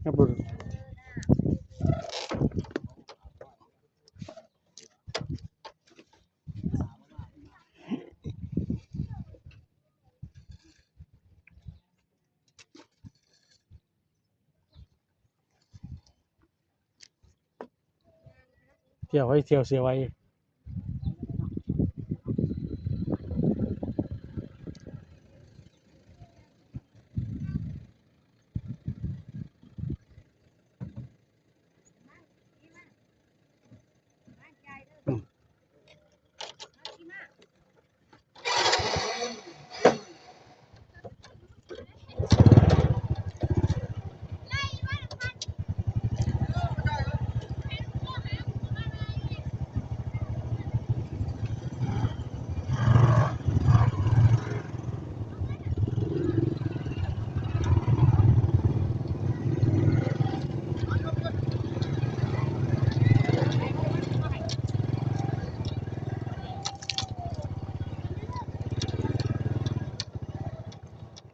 ครับบุญเที่ยวไว้เที่ยวเสียไว้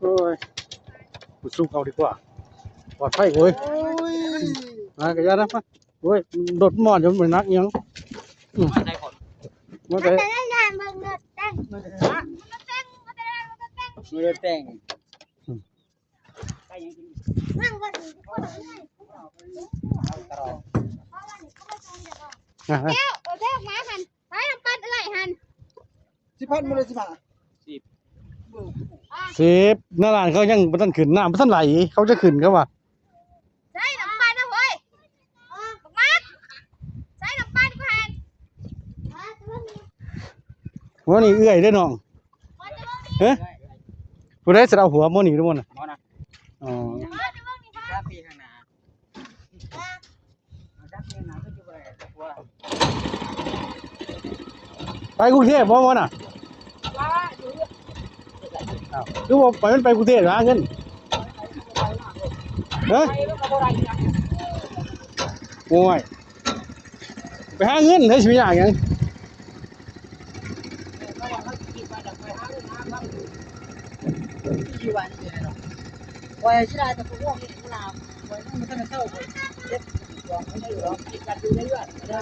โอ้ยสู้เขาดีกว่าปลอดภัยเว้ยมากระยานะโอ้ยโดดหมอนจนเหมือนนักยังมาแต่แต่ละอย่างมึงแต่งมึงแต่งนั่งก็ดีเที่ยวเที่ยวมาหันไปทำปั้นอะไรหัน10,000มาเลย10,000 10นั่นหลานเขายังบ่ทันขึ้นน้ำบ่ทันไหลเขาจะขึ้นเขาว่า ใช่น้ำปั้นนะเว้ยบักใช่น้ำปั้นกูหัน ว่านี่เอื้อยเด้อน้องเฮ้ยผู้ใดสิเอาหัวมื้อนี้ทุกคนน่ะอ๋อไปกรุงเทพบ่บ่น่ะอ้าวคือบ่ไปมันไปกรุงเทพหาเงินเฮ้ยโอ้ยไปหาเงินเฮ้ยสิมีอย่างหยังไว้สิได้แต่พวกนี้กูลาไว้มันก็จะเข้าไปเด็ดกองไม่ได้หรอกกินกันอยู่ในเรือนได้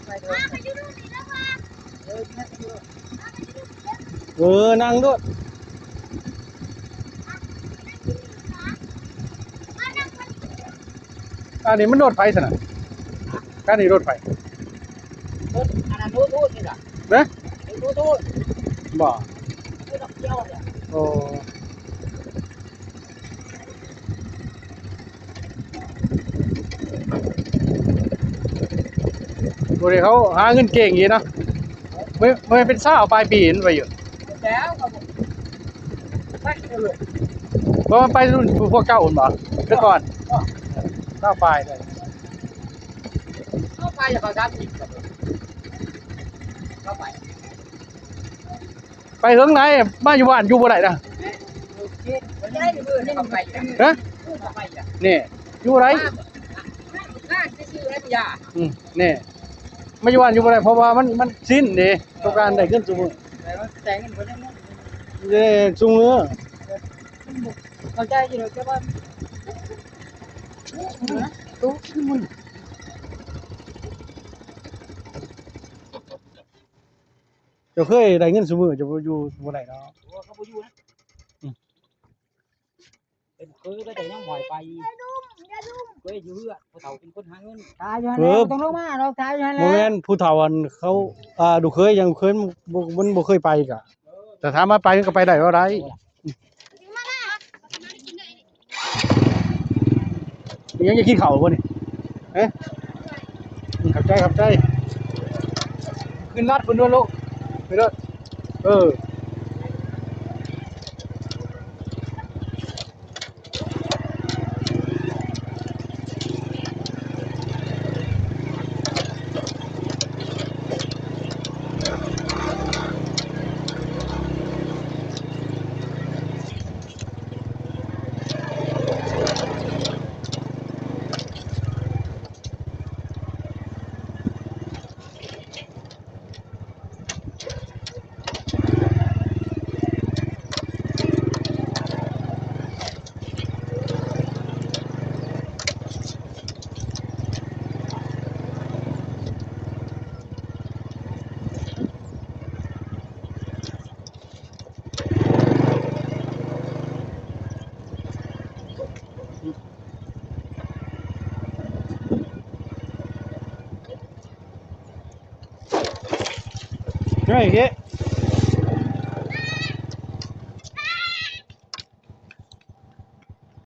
ไปเด้อนั่งด้วยอันนี้มันรถไฟซะน่ะอันนี้รถไฟรถอันนั้นทูดนี่ล่ะนะทูดบ่ทูดเที่ยวเนี่ยโอ้บริเขาหาเงินเก่งอย่างนี้เนาะไม่เป็นสาวปลายปีนไปอยู่แล้วก็ไปเลย เพราะมันไปรุ่นพวกเก้าอุ่นบ่เมื่อก่อนสาวปลายเลย เข้าไปอย่าเขาดับอีกเข้าไปไปถึงไหนมาอยู่บ้านอยู่บ่ได้นะฮะนี่อยู่ไรนี่ไม่อยู่บ้านอยู่บ่ได้เพราะว่ามันสิ้นดิต้องการได้เงินซุมื้อแต่งเงินบ่ได้เงินเด้ซุมื้อเข้าใจอยู่เด้อแต่ว่าตู้มันเจ้าเคยได้เงินซุมื้อจะบ่อยู่บ่ได้เนาะเขาบ่อยู่นะเป็นเคยก็แต่ยังหอยไปเคยอยู่เฮือผู้เฒ่าเป็นคนหาเงินตายอยู่นั่นแหละต้องลงมาเราตายอยู่นั่นแหละบ่แม่นผู้เฒ่าอันเขาดูเคยยังเคยมันบ่เคยไปกะแต่ถามว่าไปมันก็ไปได้บ่ได้ยังจะกินข้าวบ่นี่เอ๊ะขับใจขึ้นลัดพุ่นด้วยลูกไปเด้อ Cái này ghê.